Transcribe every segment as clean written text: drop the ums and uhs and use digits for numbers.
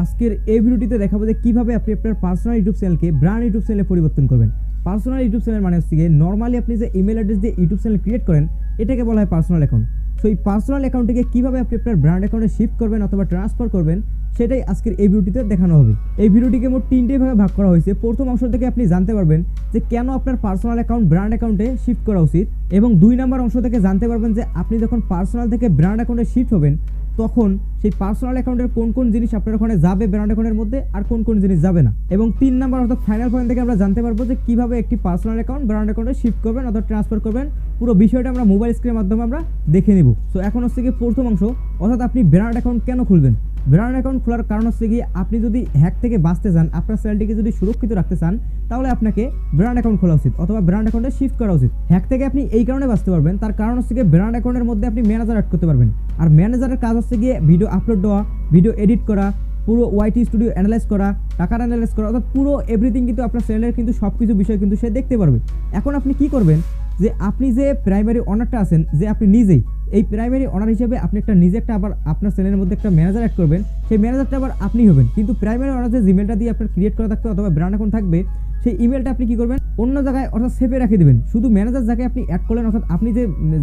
আজকের এই ভিডিওটিতে দেখাবো যে কিভাবে আপনি আপনার পার্সোনাল ইউটিউব চ্যানেলকে ব্র্যান্ড ইউটিউব চ্যানেলে পরিবর্তন করবেন। পার্সোনাল ইউটিউব চ্যানেল মানে হচ্ছে নর্মালি আপনি যে ইমেল অ্যাড্রেস দিয়ে ইউটিউব চ্যানেল ক্রিয়েট করেন এটাকে বলা হয় পার্সোনাল অ্যাকাউন্ট। সো এই পার্সোনাল অ্যাকাউন্টটিকে কিভাবে আপনি আপনার ব্র্যান্ড অ্যাকাউন্টে শিফট করবেন অথবা ট্রান্সফার করবেন সেটাই আজকের এই ভিডিওটিতে দেখানো হবে। এই ভিডিওটিকে মোট 3টে ভাগে ভাগ করা হয়েছে। প্রথম অংশ থেকে আপনি জানতে পারবেন যে কেন আপনার পার্সোনাল অ্যাকাউন্ট ব্র্যান্ড অ্যাকাউন্টে শিফট করা উচিত, এবং 2 নম্বর অংশ থেকে জানতে পারবেন যে আপনি যখন পার্সোনাল থেকে ব্র্যান্ড অ্যাকাউন্টে শিফট হবেন তখন সেই পার্সোনাল অ্যাকাউন্টের কোন কোন জিনিস আপনার ওখানে যাবে ব্র্যান্ড অ্যাকাউন্টের মধ্যে আর কোন কোন জিনিস যাবে না। এবং 3 নম্বর অর্থাৎ ফাইনাল পয়েন্ট থেকে আমরা জানতে পারবো যে কিভাবে একটি পার্সোনাল অ্যাকাউন্ট ব্র্যান্ড অ্যাকাউন্টে শিফট করবেন অথবা ট্রান্সফার করবেন। পুরো বিষয়টা আমরা মোবাইল স্ক্রিনের মাধ্যমে আমরা দেখে নিব। সো এখন হচ্ছে প্রথম অংশ, অর্থাৎ আপনি ব্র্যান্ড অ্যাকাউন্ট কেন খুলবেন। ব্র্যান্ড অ্যাকাউন্ট খোলার কারণ হচ্ছে আপনি যদি হ্যাক থেকে বাঁচতে চান, আপনার চ্যানেলটিকে যদি সুরক্ষিত রাখতে চান, তাহলে আপনাকে ব্র্যান্ড অ্যাকাউন্ট খোলা উচিত অথবা ব্র্যান্ড অ্যাকাউন্টে শিফট করা উচিত। হ্যাক থেকে আপনি এই কারণে বাঁচতে পারবেন, তার কারণ হচ্ছে ব্র্যান্ড অ্যাকাউন্টের মধ্যে আপনি ম্যানেজার অ্যাড করতে পারবেন। আর ম্যানেজারের কাজ হচ্ছে ভিডিও আপলোড দেওয়া, ভিডিও এডিট করা, পুরো ওয়াইটি স্টুডিও অ্যানালাইজ করা, টাকার অ্যানালাইজ করা, অর্থাৎ পুরো এভরিথিং কিন্তু আপনার চ্যানেলের কিন্তু সব কিছু বিষয় কিন্তু সে দেখতে পারবে। এখন আপনি কি করবেন যে আপনি যে প্রাইমারি অনারটা আছেন, যে আপনি নিজেই এই প্রাইমারি অনার হিসেবে আপনি একটা আবার আপনার চ্যানেলের মধ্যে একটা ম্যানেজার অ্যাড করবেন। সেই ম্যানেজারটা আবার আপনি হবেন, কিন্তু প্রাইমারি অনার যে জিমেলটা দিয়ে আপনার ক্রিয়েট করা থাকবে অথবা ব্র্যান্ড অ্যাকাউন্ট থাকবে সেই ইমেলটা আপনি কি করবেন অন্য জায়গায় অর্থাৎ সেভে রেখে দেবেন। শুধু ম্যানেজার যাকে আপনি অ্যাড করলেন, অর্থাৎ আপনি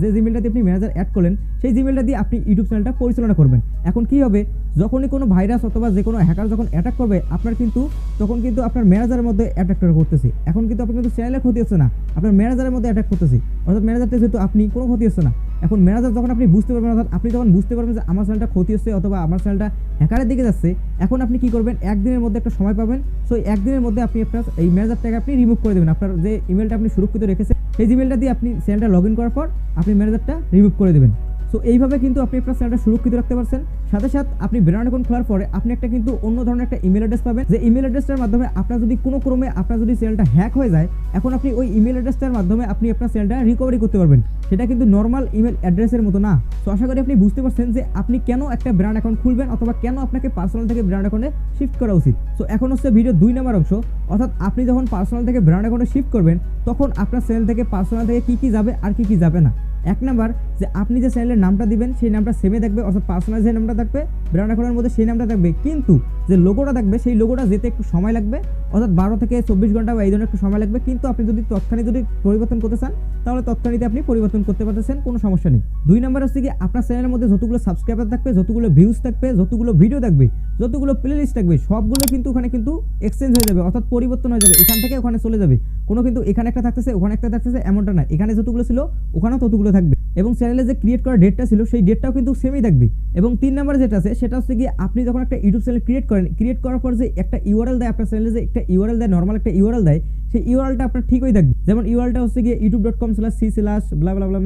যে জিমেলটা দিয়ে আপনি ম্যানেজার অ্যাড করলেন সেই জিমেলটা দিয়ে আপনি ইউটিউব চ্যানেলটা পরিচালনা করবেন। এখন কি হবে, যখনই কোনো ভাইরাস অথবা যে কোনো হ্যাকার যখন অ্যাটাক করবে আপনার কিন্তু তখন কিন্তু আপনার ম্যানেজারের মধ্যে অ্যাটাক করতেছে। এখন কিন্তু আপনার কিন্তু চ্যানেলের ক্ষতি হচ্ছে না, আপনার ম্যানেজারের মধ্যে অ্যাটাক করতেছে, অর্থাৎ ম্যানেজারটা যেহেতু আপনি কোনো ক্ষতি হচ্ছে না। এখন ম্যানেজার যখন আপনি বুঝতে পারবেন, অর্থাৎ আপনি যখন বুঝতে পারবেন যে আমার চ্যানেলটা ক্ষতি হচ্ছে অথবা আমার চ্যানেলটা হ্যাকারের দিকে যাচ্ছে, এখন আপনি কি করবেন, একদিনের মধ্যে একটা সময় পাবেন। সো একদিনের মধ্যে আপনি আপনার এই ম্যানেজারটাকে আপনি রিমুভ করে দেবেন। আপনার যে ইমেলটা আপনি সুরক্ষিত রেখেছেন সেই জিমেলটা দিয়ে আপনি চ্যানেলটা লগ ইন করার পর আপনি ম্যানেজারটা রিমুভ করে দেবেন। সো এইভাবে কিন্তু আপনি আপনার চ্যানেলটা সুরক্ষিত রাখতে পারছেন। সাথে সাথে আপনি ব্র্যান্ড অ্যাকাউন্ট খোলার পরে আপনি একটা কিন্তু অন্য ধরনের একটা ইমেল অ্যাড্রেস পাবেন, যে ইমেল অ্যাড্রেসটার মাধ্যমে আপনার যদি কোনো ক্রমে আপনার যদি চ্যানেলটা হ্যাক হয়ে যায়, এখন আপনি ওই ইমেল অ্যাড্রেসটার মাধ্যমে আপনি আপনার চ্যানেলটা রিকভারি করতে পারবেন। সেটা কিন্তু নর্মাল ইমেল অ্যাড্রেসের মতো না। তো আশা করি আপনি বুঝতে পারছেন যে আপনি কেন একটা ব্র্যান্ড অ্যাকাউন্ট খুলবেন অথবা কেন আপনাকে পার্সোনাল থেকে ব্র্যান্ড অ্যাকাউন্টে শিফট করা উচিত। সো এখন হচ্ছে ভিডিও 2 নম্বর অংশ, অর্থাৎ আপনি যখন পার্সোনাল থেকে ব্র্যান্ড অ্যাকাউন্টে শিফট করবেন তখন আপনার চ্যানেল থেকে পার্সোনাল থেকে কী যাবে আর কী যাবে না। 1 নম্বর, যে আপনি যে চ্যানেলের নামটা দিবেন সেই নামটা সেমে থাকবে, অর্থাৎ পার্সোনাল যে নামটা থাকবে ব্র্যান্ড অ্যাকাউন্টের মধ্যে সেই নামটা থাকবে, কিন্তু যে লোগোটা থাকবে সেই লোগোটা যেতে একটু সময় লাগবে, অর্থাৎ 12 থেকে 24 ঘন্টা বা এই ধরনের একটু সময় লাগবে। কিন্তু আপনি যদি তৎক্ষণিক পরিবর্তন করতে চান তাহলে তৎক্ষণিক আপনি পরিবর্তন করতে পারতেছেন, কোনো সমস্যা নেই। 2 নম্বর হচ্ছে আপনার চ্যানেলের মধ্যে যতগুলো সাবস্ক্রাইবার থাকবে, যতগুলো ভিউজ থাকবে, যতগুলো ভিডিও থাকবে, যতগুলো প্লেলিস্ট থাকবে, সবগুলো কিন্তু ওখানে কিন্তু এক্সচেঞ্জ হয়ে যাবে, অর্থাৎ পরিবর্তন হয়ে যাবে, এখান থেকে ওখানে চলে যাবে। কোনো কিন্তু এখানে একটা থাকতেছে ওখানে একটা থাকতেছে এমনটা না, এখানে যতগুলো ছিল ওখানেও ততগুলো থাকবে, এবং চ্যানেলে যে ক্রিয়েট করা ডেটটা ছিল সেই ডেটটাও কিন্তু সেমই থাকবে। এবং 3 নম্বর যেটা আছে সেটা হচ্ছে আপনি যখন একটা ইউটিউব চ্যানেল ক্রিয়েট করেন, ক্রিয়েট করার পর যে একটা ইউআরএল দেয় আপনার চ্যানেলে, যে একটা ইউআরএল দেয়, নর্মাল একটা ইউআরএল দেয়, সেই ইউআরএলটা আপনার ঠিকই থাকবে। যেমন ইউআরএলটা হচ্ছে youtube.com/c/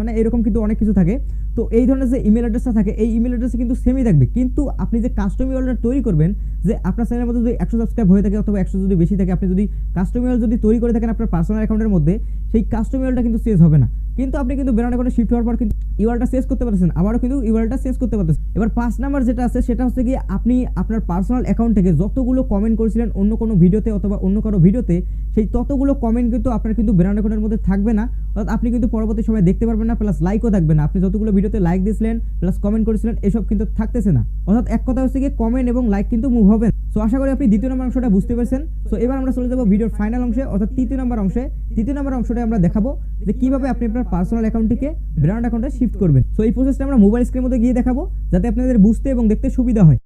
মানে এরকম কিন্তু অনেক কিছু থাকে। তো এই ধরনের যে ইমেল অ্যাড্রেসটা থাকে এই ইমেল অ্যাড্রেসে কিন্তু সেমই থাকবে, কিন্তু আপনি যে কাস্টম ইউআরএল তৈরি করবেন, যে আপনার চ্যানেলের মধ্যে যদি 100 সাবস্ক্রাইব হয়ে থাকে অথবা 100 যদি বেশি থাকে, আপনি যদি কাস্টম ইউআরএল যদি তৈরি করে থাকেন আপনার পার্সোনাল অ্যাকাউন্টের মধ্যে, সেই কাস্টম ইউআরএলটা কিন্তু চেঞ্জ হবে না। কিন্তু আপনি কিন্তু ব্র্যান্ড অ্যাকাউন্টে শিফট হওয়ার পর কিন্তু ইউআরএলটা চেঞ্জ করতে পারতেছেন, আবারও কিন্তু ইউআরএলটা চেঞ্জ করতে পারতেছেন। এবার 5 নাম্বার যেটা আছে সেটা হচ্ছে আপনি আপনার পার্সোনাল অ্যাকাউন্ট থেকে যতগুলো কমেন্ট করেছিলেন অন্য কোনো ভিডিওতে অথবা অন্য কারো ভিডিওতে, সেই ততগুলো কমেন্ট কিন্তু আপনার কিন্তু ব্র্যান্ড অ্যাকাউন্টের মধ্যে থাকবে না, অর্থাৎ আপনি কিন্তু পরবর্তী সময় দেখতে পারবেন না, প্লাস লাইকও থাকবে না। আপনি যতগুলো ভিডিওতে লাইক দিয়েছিলেন প্লাস কমেন্ট করেছিলেন এসব কিন্তু থাকতেছে না, অর্থাৎ এক কথা হচ্ছে কমেন্ট এবং লাইক কিন্তু মুভ হবে। সো আশা করি আপনি 2 নম্বর অংশটা বুঝতে পেরেছেন। সো এবার আমরা চলে যাবো ভিডিওর ফাইনাল অংশে, অর্থাৎ 3 নম্বর অংশে। 3 নম্বর অংশটা আমরা দেখাবো যে কিভাবে আপনি আপনার পার্সোনাল অ্যাকাউন্টটিকে ব্র্যান্ড অ্যাকাউন্টে শিফট করবেন। সো এই প্রসেসটা আমরা মোবাইল স্ক্রিনের মধ্যে গিয়ে দেখাবো যাতে আপনাদের বুঝতে এবং দেখতে সুবিধা হয়।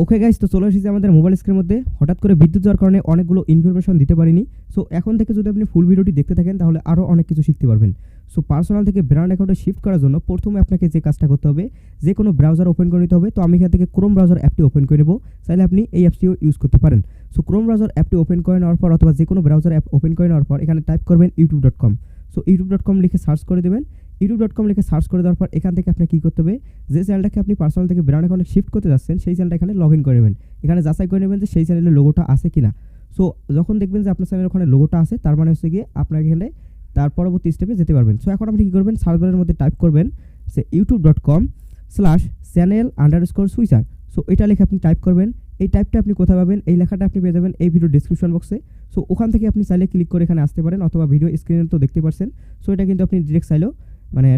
ওকে গাইস, তো চলে এসেছি আমাদের মোবাইল স্ক্রিনের মধ্যে। হঠাৎ করে বিদ্যুৎ যাওয়ার কারণে অনেকগুলো ইনফরমেশন দিতে পারিনি। সো এখন থেকে যদি আপনি ফুল ভিডিওটি দেখতে থাকেন তাহলে আরও অনেক কিছু শিখতে পারবেন। সো পার্সোনাল থেকে ব্র্যান্ড অ্যাকাউন্টে শিফট করার জন্য প্রথমে আপনাকে যে কাজটা করতে হবে, যে কোনো ব্রাউজার ওপেন করে নিতে হবে। তো আমি এখান থেকে ক্রোম ব্রাউজার অ্যাপটি ওপেন করে নেব, চাইলে আপনি এই অ্যাপটিও ইউজ করতে পারেন। সো ক্রোম ব্রাউজার অ্যাপটি ওপেন করে নেওয়ার পর অথবা যে কোনো ব্রাউজার অ্যাপ ওপেন করে নেওয়ার পর এখানে টাইপ করবেন youtube.com। সো youtube.com লিখে সার্চ করে দেবেন। youtube.com লিখে সার্চ করে দেওয়ার পর এখান থেকে আপনি কী করতে হবে, যে চ্যানেলটাকে আপনি পার্সোনাল থেকে ব্র্যান্ড অ্যাকাউন্টে শিফট করতে যাচ্ছেন সেই চ্যানেলটা এখানে লগ ইন করে নেবেন। এখানে যাচাই করে নেবেন যে সেই চ্যানেলের লোগোটা আছে কিনা। সো যখন দেখবেন যে আপনার চ্যানেলের ওখানে লোগোটা আছে তার মানে হচ্ছে আপনার এখানে তার পরবর্তী স্টেপে যেতে পারবেন। সো এখন আপনি কী করবেন, সার্চ বারের মধ্যে টাইপ করবেন যে youtube.com/channel_switcher। সো এটা লিখে আপনি টাইপ করবেন। এই টাইপটা আপনি কোথায় পাবেন, এই লেখাটা আপনি পেয়ে যাবেন এই ভিডিও ডিসক্রিপশন বক্সে। সো ওখান থেকে আপনি চাইলে ক্লিক করে এখানে আসতে পারেন, অথবা ভিডিও স্ক্রিনে তো দেখতে পাচ্ছেন। সো এটা কিন্তু আপনি ডিরেক্ট চাইলেও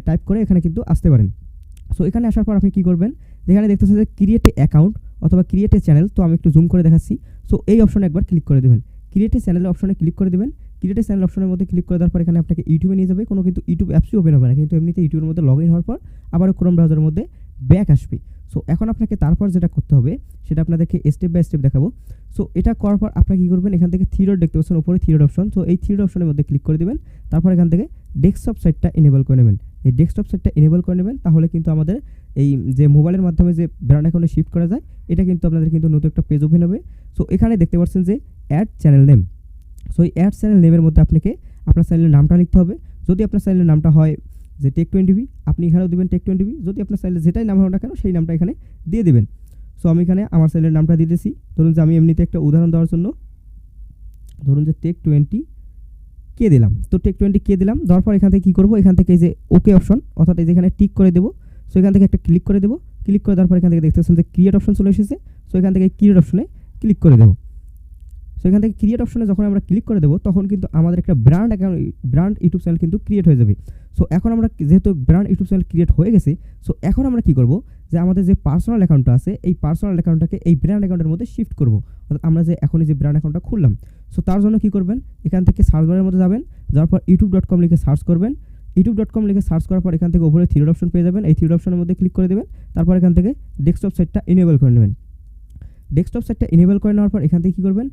টাইপ করে এখানে কিন্তু আসতে পারেন। সো এখানে আসার পর আপনি কী করবেন, যেখানে দেখতেছেন যে ক্রিয়েট এ অ্যাকাউন্ট অথবা ক্রিয়েট এ চ্যানেল। তো আমি একটু জুম করে দেখাচ্ছি। সো এই অপশনে একবার ক্লিক করে দেবেন। ক্রিয়েট এ চ্যানেল অপশনে ক্লিক করে দেবেন। ক্রিয়েট এ চ্যানেল অপশনের মধ্যে ক্লিক করে দেওয়ার পর এখানে আপনাকে ইউটিউবে নিয়ে যাবে। কোনো কিন্তু ইউটিউব অ্যাপসই ওপেন হবে না, কিন্তু এমনিতে ইউটিউবের মধ্যে লগ ইন হওয়ার পর আবারও ক্রোম ব্রাউজারের মধ্যে ব্যাক আসবে। সো এখন আপনাকে তারপর যেটা করতে হবে সেটা আপনাদেরকে স্টেপ বাই স্টেপ দেখাবো। সো এটা করার পর আপনারা কী করবেন, এখান থেকে থ্রি ডট দেখতে পাচ্ছেন উপরে থ্রি ডট অপশন। সো এই থ্রি ডট অপশনের মধ্যে ক্লিক করে দেবেন। তারপর এখান থেকে ডেস্কটপ সাইটটা এনেবল করে নেবেন। এই ডেস্কটপ সাইটটা এনেবল করে নেবেন, তাহলে কিন্তু আমাদের এই যে মোবাইলের মাধ্যমে যে ব্র্যান্ড অ্যাকাউন্টে শিফট করা যায়, এটা কিন্তু আপনাদের কিন্তু নতুন একটা পেজ ওপেন হবে। সো এখানে দেখতে পাচ্ছেন যে অ্যাড চ্যানেল নেম। সো এই অ্যাড চ্যানেল নেমের মধ্যে আপনাকে আপনার চ্যানেলের নামটা লিখতে হবে। যদি আপনার চ্যানেলের নামটা হয় যে টেক20বি, আপনি এখানেও দেবেন টেক20বি। যদি আপনার চ্যানেলে যেটাই নাম হোক না কেন সেই নামটা এখানে দিয়ে দেবেন। সো আমি এখানে আমার চ্যানেলের নামটা দিয়ে দিয়েছি। ধরুন যে আমি এমনিতে একটা উদাহরণ দেওয়ার জন্য ধরুন যে টেক20 দিলাম। তো টেক20 দিলাম, দেওয়ার পর এখান থেকে কী করবো, এখান থেকে এই যে ওকে অপশন অর্থাৎ এই যেখানে টিক করে দেবো। সো এখান থেকে একটা ক্লিক করে দেবো। ক্লিক করে দেওয়ার পর এখান থেকে দেখতে পাচ্ছেন যে ক্রিয়েট অপশন চলে এসেছে। সো এখান থেকে ক্রিয়েট অপশনে ক্লিক করে দেবো। সো এখান থেকে ক্রিয়েট অপশনে যখন আমরা ক্লিক করে দেবো তখন কিন্তু আমাদের একটা ব্র্যান্ড ইউটিউব চ্যানেল কিন্তু ক্রিয়েট হয়ে যাবে। সো এখন আমরা যেহেতু ব্র্যান্ড ইউটিউব চ্যানেল ক্রিয়েট হয়ে গেছে, সো এখন আমরা কী করবো, যে আমাদের যে পার্সোনাল অ্যাকাউন্টটা আছে এই পার্সোনাল অ্যাকাউন্টটাকে এই ব্র্যান্ড অ্যাকাউন্টের মধ্যে শিফট করবো। অর্থাৎ আমরা যে এখনই যে ব্র্যান্ড অ্যাকাউন্টটা খুললাম, সো তার জন্য কী করবেন, এখান থেকে সার্চ বারের মধ্যে যাবেন, যাওয়ার পর youtube.com লিখে সার্চ করবেন। youtube.com লিখে সার্চ করার পর এখান থেকে উপরে থ্রি ডট অপশন পেয়ে যাবেন। এই থ্রি ডট অপশনের মধ্যে ক্লিক করে দেবেন। তারপর এখান থেকে ডেস্কটপ সাইটটা এনেবল করে নেবেন। ডেস্কটপ সাইটটা এনেবল করে নেওয়ার পর এখান থেকে কী করবেন,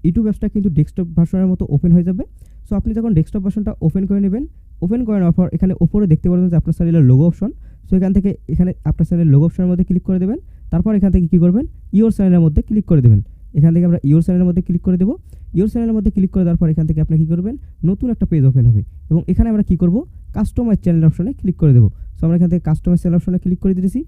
ইউটিউব অ্যাপসটা কিন্তু ডেস্কটপ ভার্সনের মতো ওপেন হয়ে যাবে। সো আপনি যখন ডেস্কটপ ভার্সনটা ওপেন করে নেবেন, ওপেন করে নেওয়ার পর এখানে উপরে দেখতে পারবেন যে আপনার চ্যানেলের লোগো অপশন। সো এখান থেকে এখানে আপনার চ্যানেলের লোগো অপশনের মধ্যে ক্লিক করে দেবেন। তারপর এখান থেকে কী করবেন, ইওর চ্যানেলের মধ্যে ক্লিক করে দেবেন। এখান থেকে আমরা ইওর চ্যানেলের মধ্যে ক্লিক করে দেবো। ইওর চ্যানেলের মধ্যে ক্লিক করে দেওয়ার পর এখান থেকে আপনি কী করবেন, নতুন একটা পেজ ওপেন হবে এবং এখানে আমরা কী করব, কাস্টমাইজ চ্যানেল অপশনে ক্লিক করে দেবো। সো আমরা এখান থেকে কাস্টমাইজ চ্যানেল অপশনে ক্লিক করে দিয়েছি।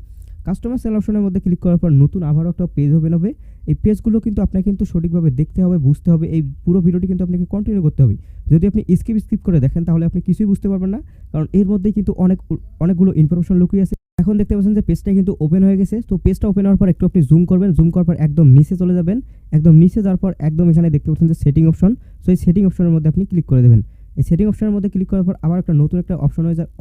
কাস্টমার চ্যানেল অপশনের মধ্যে ক্লিক করার পর নতুন আবারও একটা পেজ ওপেন হবে। এই পেজগুলো কিন্তু আপনাকে কিন্তু সঠিকভাবে দেখতে হবে, বুঝতে হবে। এই পুরো ভিডিওটি কিন্তু আপনাকে কন্টিনিউ করতে হবে। যদি আপনি স্কিপ করে দেখেন তাহলে আপনি কিছুই বুঝতে পারবেন না, কারণ এর মধ্যেই কিন্তু অনেকগুলো ইনফরমেশন লুকিয়ে আছে। এখন দেখতে পাচ্ছেন যে পেজটা কিন্তু ওপেন হয়ে গেছে। তো পেজটা ওপেন হওয়ার পর একটু আপনি জুম করবেন। জুম করার পর একদম নিচে চলে যাবেন। একদম নিচে যাওয়ার পর একদম এখানে দেখতে পাচ্ছেন যে সেটিং অপশন। সো এই সেটিং অপশনের মধ্যে আপনি ক্লিক করে দেবেন। এই সেটিং অপশনের মধ্যে ক্লিক করার পর আবার একটা নতুন একটা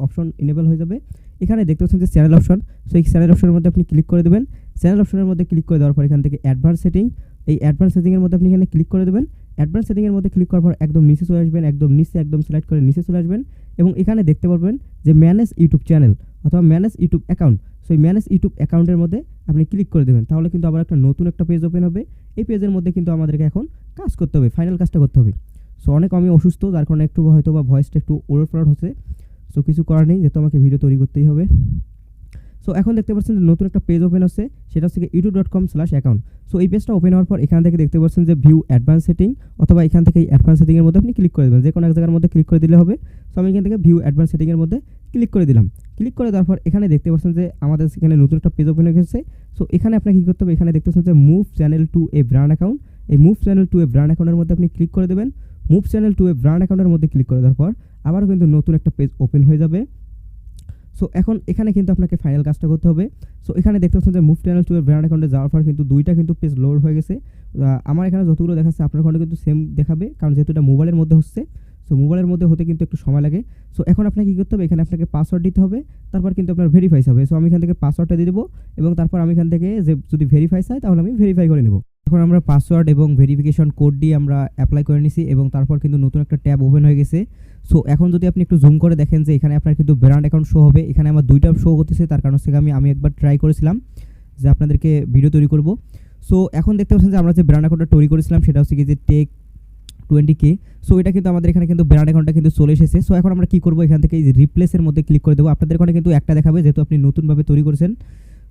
অপশন এনেবল হয়ে যাবে। এখানে দেখতে পাচ্ছেন যে চ্যানেল অপশন। সো এই চ্যানেল অপশনের মধ্যে আপনি ক্লিক করে দেবেন। চ্যানেল অপশনের মধ্যে ক্লিক করে দেওয়ার পর এখান থেকে অ্যাডভান্স সেটিং, এই অ্যাডভান্স সেটিংয়ের মধ্যে আপনি এখানে ক্লিক করে দেবেন। অ্যাডভান্স সেটিংয়ের মধ্যে ক্লিক করার পর একদম নিচে চলে আসবেন। একদম নিচে একদম সিলেক্ট করে নিচে চলে আসবেন এবং এখানে দেখতে পারবেন যে ম্যানেজ ইউটিউব চ্যানেল অথবা ম্যানেজ ইউটিউব অ্যাকাউন্ট। সো এই ম্যানেজ ইউটিউব অ্যাকাউন্টের মধ্যে আপনি ক্লিক করে দেবেন, তাহলে কিন্তু আবার একটা নতুন একটা পেজ ওপেন হবে। এই পেজের মধ্যে কিন্তু আমাদেরকে এখন কাজ করতে হবে, ফাইনাল কাজটা করতে হবে। সো আমি অসুস্থ, যার কারণে একটু হয়তো বা ভয়েসটা একটু ওলটপালট হচ্ছে। সো কিছু করার নেই, যেহেতু আমাকে ভিডিও তৈরি করতেই হবে। সো এখন দেখতে পাচ্ছেন যে নতুন একটা পেজ ওপেন হচ্ছে, সেটা হচ্ছে youtube.com/account। সো এই পেজটা ওপেন হওয়ার পর এখান থেকে দেখতে পাচ্ছেন যে ভিউ অ্যাডভান্স সেটিং, অথবা এখান থেকে এই অ্যাডভান্স সেটিংয়ের মধ্যে আপনি ক্লিক করে দেবেন। যে কোনো এক জায়গার মধ্যে ক্লিক করে দিলে হবে। সো আমি এখান থেকে ভিউ অ্যাডভান্স সেটিংয়ের মধ্যে ক্লিক করে দিলাম। ক্লিক করে দেওয়ার পর এখানে দেখতে পাচ্ছেন যে আমাদের এখানে নতুন একটা পেজ ওপেন হয়ে গেছে। সো এখানে আপনাকে কী করতে হবে, এখানে দেখতে পাচ্ছেন যে move channel to a brand account. এই move channel to a brand অ্যাকাউন্টের মধ্যে আপনি ক্লিক করে দেবেন। Move channel to a brand অ্যাকাউন্টের মধ্যে ক্লিক করে দেওয়ার পর আবারও কিন্তু নতুন একটা পেজ ওপেন হয়ে যাবে। সো এখন এখানে কিন্তু আপনাকে ফাইনাল কাজটা করতে হবে। সো এখানে দেখতে পাচ্ছেন যে move channel to a brand অ্যাকাউন্টে যাওয়ার পর কিন্তু দুইটা কিন্তু পেজ লোড হয়ে গেছে। আমার এখানে যতগুলো দেখাচ্ছে আপনার ওখানে কিন্তু সেম দেখাবে, কারণ যেহেতু এটা মোবাইলের মধ্যে হচ্ছে। সো মোবাইলের মধ্যে হতে কিন্তু একটু সময় লাগে। সো এখন আপনাকে কী করতে হবে, এখানে আপনাকে পাসওয়ার্ড দিতে হবে, তারপর কিন্তু আপনার ভেরিফাই হবে। সো আমি এখান থেকে পাসওয়ার্ডটা দিয়ে দেবো এবং তারপর আমি এখান থেকে যে যদি ভেরিফাই চাই তাহলে আমি ভেরিফাই করে নেব। এখন আমরা পাসওয়ার্ড এবং ভেরিফিকেশন কোড দিয়ে আমরা অ্যাপ্লাই করে নিছি এবং তারপর কিন্তু নতুন একটা ট্যাব ওপেন হয়ে গেছে। সো এখন যদি আপনি একটু জুম করে দেখেন যে এখানে আপনার কিন্তু ব্র্যান্ড অ্যাকাউন্ট শো হবে। এখানে আমার দুইটা শো করতেছে, তার কারণ হচ্ছে আমি একবার ট্রাই করেছিলাম যে আপনাদেরকে ভিডিও তৈরি করব। সো এখন দেখতে পাচ্ছেন যে আমরা যে ব্র্যান্ড অ্যাকাউন্টটা তৈরি করেছিলাম সেটা হচ্ছে কি যে টেক20। সো এটা কিন্তু আমাদের এখানে কিন্তু ব্র্যান্ড অ্যাকাউন্টটা কিন্তু চলে এসেছে। সো এখন আমরা কী করবো, এখান থেকে এই যে রিপ্লেসের মধ্যে ক্লিক করে দেবো। আপনাদের ওখানে কিন্তু একটা দেখাবে যেহেতু আপনি নতুনভাবে তৈরি করেছেন।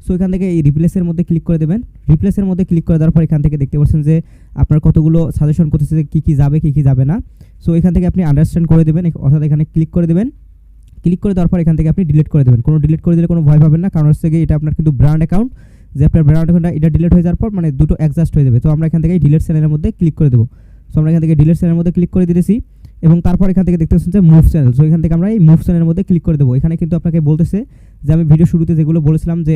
সো এখান থেকে এই রিপ্লেসের মধ্যে ক্লিক করে দেবেন। রিপ্লেসের মধ্যে ক্লিক করে দেওয়ার পর এখান থেকে দেখতে পাচ্ছেন যে আপনার কতগুলো সাজেশন করতেছে যে কী যাবে কী যাবে না। সো এখান থেকে আপনি আন্ডারস্ট্যান্ড করে দেবেন, অর্থাৎ এখানে ক্লিক করে দেবেন। ক্লিক করে দেওয়ার পর এখান থেকে আপনি ডিলিট করে দেবেন। কোনো ডিলিট করে দিলে কোনো ভয় পাবেন না, কারণ হচ্ছে কি এটা আপনার কিন্তু ব্র্যান্ড অ্যাকাউন্ট, যে আপনার ব্র্যান্ড অ্যাকাউন্টটা এটা ডিলিট হয়ে যাওয়ার পর মানে দুটো অ্যাডজাস্ট হয়ে যাবে। তো আমরা এখান থেকে ডিলিট চ্যানেলের মধ্যে ক্লিক করে দেবো। সো আমরা এখান থেকে ডিলিট চ্যানেলের মধ্যে ক্লিক করে দিয়েছি এবং তারপর এখান থেকে দেখতে পাচ্ছেন যে মুভ চ্যানেল। সো এখান থেকে আমরা এই মুভ চ্যানেলের মধ্যে ক্লিক করে দেবো। এখানে কিন্তু আপনাকে বলতেছে যে আমি ভিডিও শুরুতে যেগুলো বলেছিলাম যে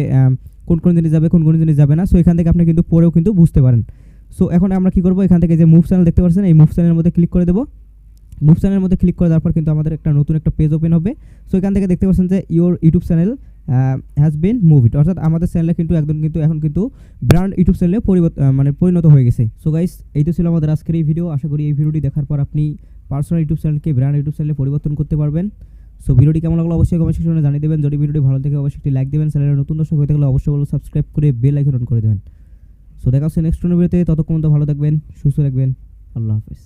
কোন জিনিস যাবে কোন জিনিস যাবে না। সো এখান থেকে আপনি কিন্তু পরেও কিন্তু বুঝতে পারেন। সো এখন আমরা কী করবো, এখান থেকে যে মুভ চ্যানেল দেখতে পাচ্ছেন এই মুভ চ্যানেলের মধ্যে ক্লিক করে দেবো। মুভ চ্যানেলের মধ্যে ক্লিক করে দেওয়ার পর কিন্তু আমাদের একটা নতুন একটা পেজ ওপেন হবে। সো এখান থেকে দেখতে পাচ্ছেন যে your YouTube channel has been moved, অর্থাৎ আমাদের চ্যানেলে কিন্তু একদম কিন্তু এখন কিন্তু ব্র্যান্ড ইউটিউব চ্যানেলে মানে পরিণত হয়ে গেছে। সো গাইস, এই তো ছিল আমাদের আজকের এই ভিডিও। আশা করি এই ভিডিওটি দেখার পর আপনি পার্সোনাল ইউটিউব চ্যানেলকে ব্র্যান্ড ইউটিউব চ্যানেলে পরিবর্তন করতে পারবেন। সো ভিডিওটি কেমন লাগলো অবশ্যই কমেন্ট সেকশনে জানিয়ে দেবেন। যদি ভিডিওটি ভালো লাগে অবশ্যই একটি লাইক দেবেন। চ্যানেলে নতুন দর্শক হয়ে থাকলে অবশ্যই বলবো সাবস্ক্রাইব করে বেল আইকন অন করে দেবেন। সো দেখা হচ্ছে নেক্সট ভিডিওতে, ততক্ষণ তো ভালো থাকবেন, সুস্থ থাকবেন। আল্লাহ হাফেজ।